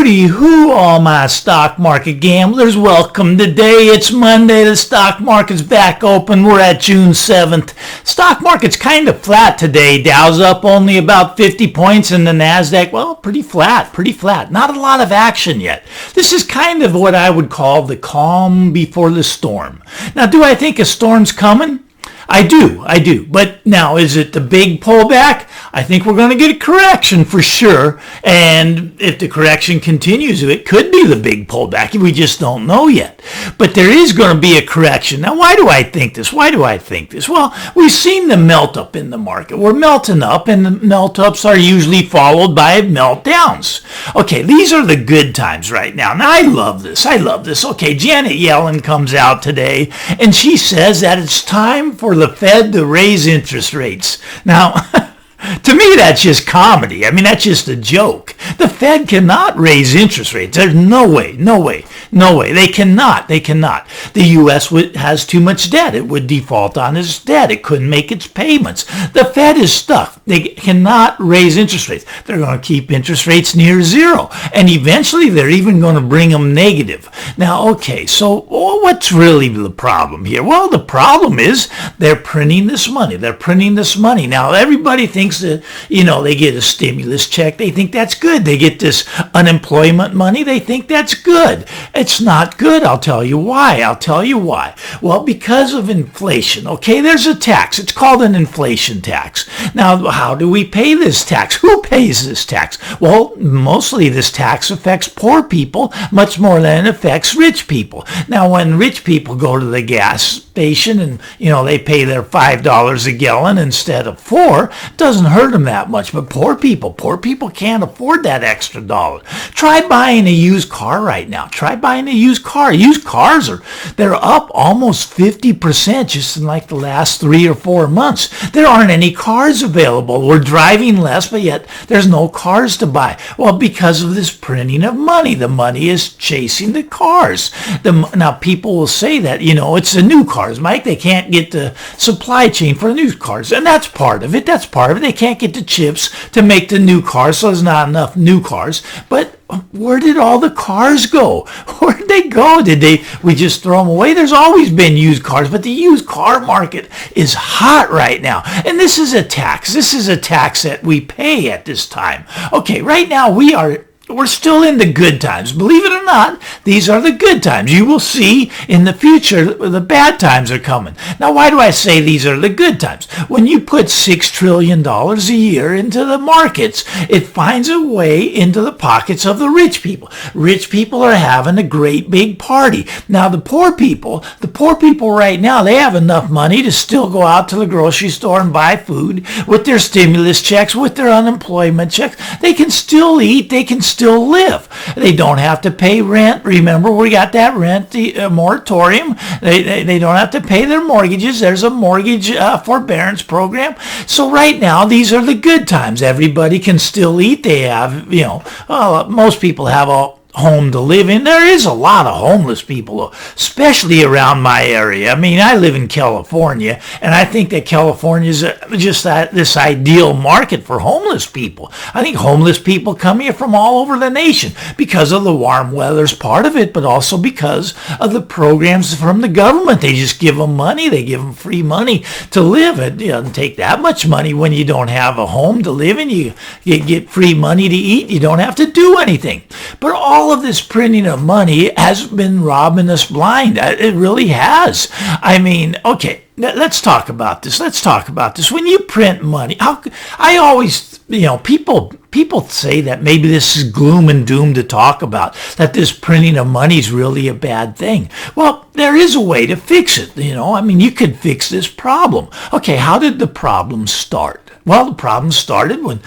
Howdy who, all my stock market gamblers. Welcome today. It's Monday. The stock market's back open. We're at June 7th. Stock market's kind of flat today. Dow's up only about 50 points and the NASDAQ, well, pretty flat. Not a lot of action yet. This is kind of what I would call the calm before the storm. Now, do I think a storm's coming? I do. But now, is it the big pullback? I think we're going to get a correction for sure. And if the correction continues, it could be the big pullback. We just don't know yet. But there is going to be a correction. Now, why do I think this? Well, we've seen the melt up in the market. We're melting up, and the melt ups are usually followed by meltdowns. Okay, these are the good times right now. Now, I love this. Okay, Janet Yellen comes out today, and she says that it's time for the Fed to raise interest rates. Now, to me, that's just comedy. I mean, that's just a joke. The Fed cannot raise interest rates. There's no way. They cannot. The U.S. has too much debt. It would default on its debt. It couldn't make its payments. The Fed is stuck. They cannot raise interest rates. They're going to keep interest rates near zero. And eventually, they're even going to bring them negative. Now, okay, so what's really the problem here? Well, the problem is they're printing this money. Now, everybody thinks that, they get a stimulus check. They think that's good. They get this unemployment money. They think that's good. It's not good. I'll tell you why. Well, because of inflation. Okay, there's a tax. It's called an inflation tax. Now, how do we pay this tax? Who pays this tax? Well, mostly this tax affects poor people much more than it affects rich people. Now, when rich people go to the gas station and, they pay their $5 a gallon instead of $4, it doesn't hurt them that much. But poor people can't afford that extra dollar. Try buying a used car right now. Used cars they're up almost 50% just in like the last 3 or 4 months. There aren't any cars available. We're driving less, but yet there's no cars to buy. Well, because of this printing of money. The money is chasing the cars. Now, people will say that, it's the new cars, Mike. They can't get the supply chain for the new cars. And that's part of it. They can't get the chips to make the new cars, so there's not enough new cars. But where did all the cars go? Where did they go? We just throw them away? There's always been used cars, but the used car market is hot right now. And this is a tax. That we pay at this time. Okay, right now we're still in the good times. Believe it or not, these are the good times. You will see in the future the bad times are coming. Now, why do I say these are the good times? When you put $6 trillion a year into the markets, it finds a way into the pockets of the rich people. Rich people are having a great big party. Now, the poor people right now, they have enough money to still go out to the grocery store and buy food with their stimulus checks, with their unemployment checks. They can still eat. They can still live. They don't have to pay rent. Remember, we got that rent moratorium. They don't have to pay their mortgages. There's a mortgage forbearance program. So right now, these are the good times. Everybody can still eat. They have, most people have a home to live in. There is a lot of homeless people, especially around my area. I mean, I live in California, and I think that California is just this ideal market for homeless people. I think homeless people come here from all over the nation because of the warm weather's part of it, but also because of the programs from the government. They just give them money. They give them free money to live. It doesn't take that much money when you don't have a home to live in. You get free money to eat. You don't have to do anything. But all of this printing of money has been robbing us blind. It really has. I mean, okay, let's talk about this. When you print money, I always, people say that maybe this is gloom and doom to talk about, that this printing of money is really a bad thing. Well, there is a way to fix it. You could fix this problem. Okay, how did the problem start? Well, the problem started when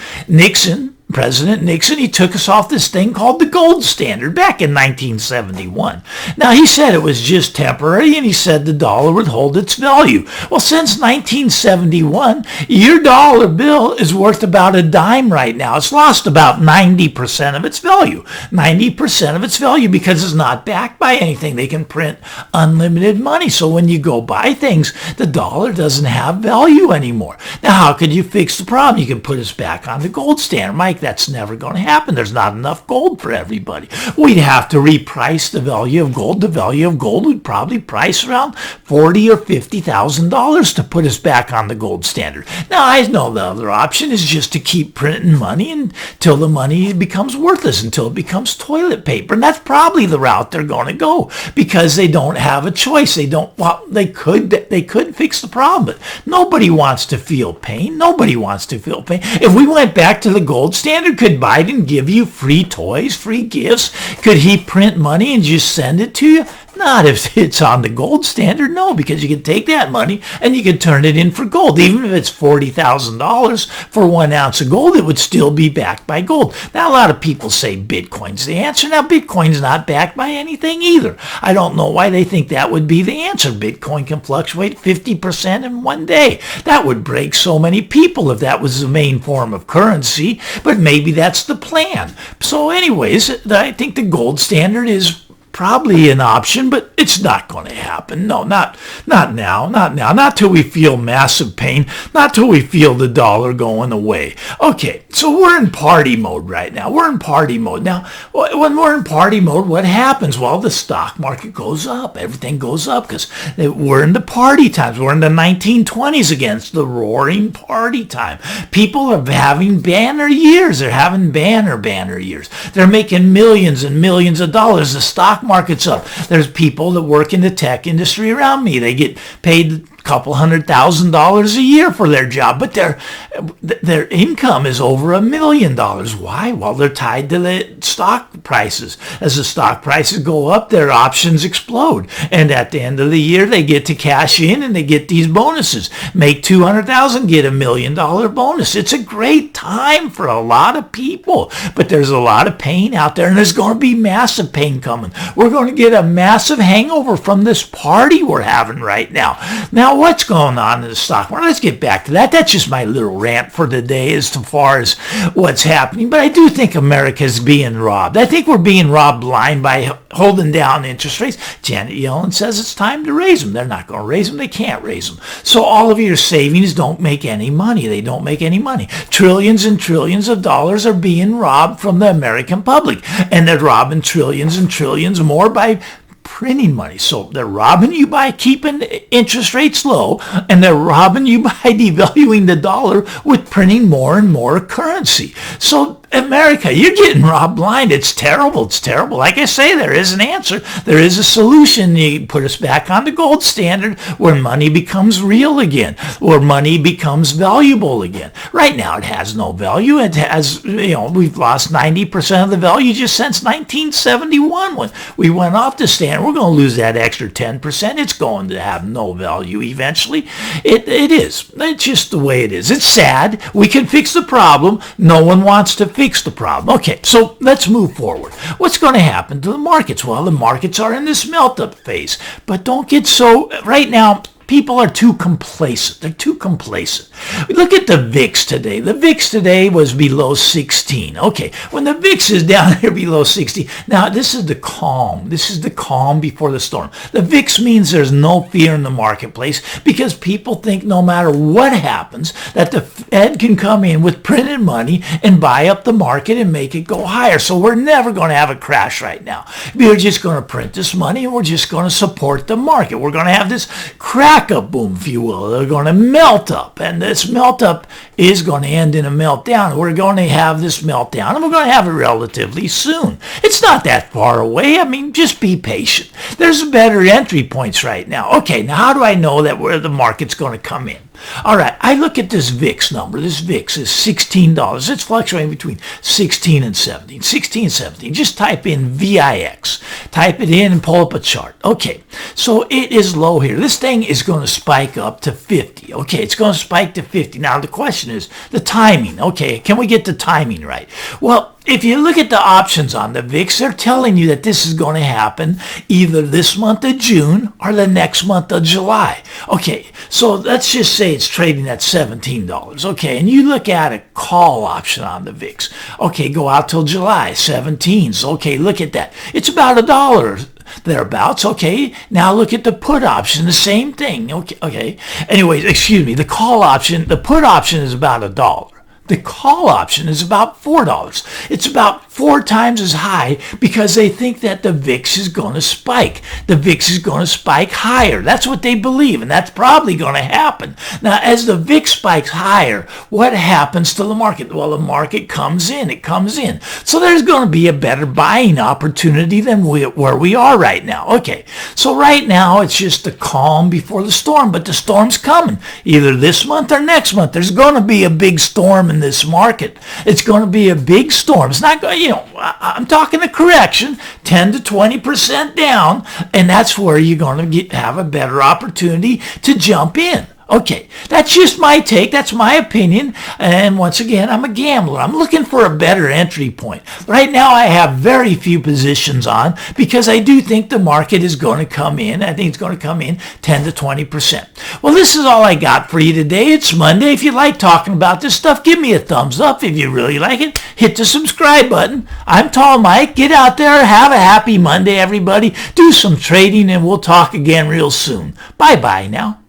President Nixon, he took us off this thing called the gold standard back in 1971. Now, he said it was just temporary, and he said the dollar would hold its value. Well, since 1971, your dollar bill is worth about a dime right now. It's lost about 90% of its value. 90% of its value because it's not backed by anything. They can print unlimited money. So when you go buy things, the dollar doesn't have value anymore. Now, how could you fix the problem? You can put us back on the gold standard. Mike, That's never going to happen. There's not enough gold for everybody. We'd have to reprice the value of gold. The value of gold would probably price around $40,000 or $50,000 to put us back on the gold standard. Now, I know the other option is just to keep printing money until the money becomes worthless, until it becomes toilet paper. And that's probably the route they're going to go because they don't have a choice. They could fix the problem, but nobody wants to feel pain. Nobody wants to feel pain. If we went back to the gold standard, could Biden give you free toys, free gifts? Could he print money and just send it to you? Not if it's on the gold standard, no, because you can take that money and you can turn it in for gold. Even if it's $40,000 for 1 ounce of gold, it would still be backed by gold. Now, a lot of people say Bitcoin's the answer. Now, Bitcoin's not backed by anything either. I don't know why they think that would be the answer. Bitcoin can fluctuate 50% in one day. That would break so many people if that was the main form of currency, but maybe that's the plan. So anyways, I think the gold standard is probably an option, but it's not going to happen. No, not now, not till we feel massive pain, not till we feel the dollar going away. Okay, so we're in party mode right now. We're in party mode. Now, when we're in party mode, what happens? Well, the stock market goes up. Everything goes up because we're in the party times. We're in the 1920s against the roaring party time. People are having banner years. They're having banner years. They're making millions and millions of dollars. The stock market's up. There's people that work in the tech industry around me. They get paid couple $100,000 a year for their job, but their income is over $1 million. Why? Well, they're tied to the stock prices. As the stock prices go up, their options explode, and at the end of the year, they get to cash in and they get these bonuses. Make $200,000, get $1 million bonus. It's a great time for a lot of people, but there's a lot of pain out there, and there's going to be massive pain coming. We're going to get a massive hangover from this party we're having right now. Now, what's going on in the stock market? Let's get back to that. That's just my little rant for today as far as what's happening. But I do think America's being robbed. I think we're being robbed blind by holding down interest rates. Janet Yellen says it's time to raise them. They're not going to raise them. They can't raise them. So all of your savings don't make any money. They don't make any money. Trillions and trillions of dollars are being robbed from the American public. And they're robbing trillions and trillions more by printing money. So they're robbing you by keeping interest rates low, and they're robbing you by devaluing the dollar with printing more and more currency. So America, you're getting robbed blind. It's terrible. It's terrible. Like I say, there is an answer. There is a solution. You put us back on the gold standard where money becomes real again, where money becomes valuable again. Right now, it has no value. It has, we've lost 90% of the value just since 1971 when we went off the standard. We're going to lose that extra 10%. It's going to have no value eventually. It is. It's just the way it is. It's sad. We can fix the problem. No one wants to fix the problem. Okay, so let's move forward. What's going to happen to the markets? Well, the markets are in this melt-up phase. But don't get so... Right now, people are too complacent. They're too complacent. Look at the VIX today. The VIX today was below 16. Okay, when the VIX is down here below 60, now this is the calm. This is the calm before the storm. The VIX means there's no fear in the marketplace because people think no matter what happens that the Fed can come in with printed money and buy up the market and make it go higher. So we're never going to have a crash right now. We're just going to print this money and we're just going to support the market. We're going to have this crack-up boom, if you will. They're going to melt up, and this melt up is going to end in a meltdown. We're going to have this meltdown, and we're going to have it relatively soon. It's not that far away. I mean, just be patient. There's better entry points right now. Okay, now how do I know that where the market's going to come in? All right, I look at this VIX number. This VIX is $16. It's fluctuating between 16 and 17. 16 and 17. Just type in VIX. Type it in and pull up a chart. Okay, so it is low here. This thing is going to spike up to 50. Okay, it's going to spike to 50. Now, the question is the timing. Okay, can we get the timing right? Well, if you look at the options on the VIX, they're telling you that this is going to happen either this month of June or the next month of July. Okay, so let's just say it's trading at $17. Okay, and you look at a call option on the VIX. Okay, go out till July, 17. So, okay, look at that. It's about $1 thereabouts. Okay, now look at the put option, the same thing. Okay. Anyways, excuse me, the call option, the put option is about $1. The call option is about $4. It's about 4 times as high because they think that the VIX is going to spike. The VIX is going to spike higher. That's what they believe, and that's probably going to happen. Now, as the VIX spikes higher, what happens to the market? Well, the market comes in. It comes in. So there's going to be a better buying opportunity than where we are right now. Okay, so right now it's just the calm before the storm, but the storm's coming either this month or next month. There's going to be a big storm in this market. It's going to be a big storm. It's not going, I'm talking a correction, 10 to 20% down, and that's where you're going to have a better opportunity to jump in. Okay, that's just my take. That's my opinion. And once again, I'm a gambler. I'm looking for a better entry point. Right now, I have very few positions on because I do think the market is going to come in. I think it's going to come in 10 to 20%. Well, this is all I got for you today. It's Monday. If you like talking about this stuff, give me a thumbs up. If you really like it, hit the subscribe button. I'm Tall Mike. Get out there. Have a happy Monday, everybody. Do some trading, and we'll talk again real soon. Bye-bye now.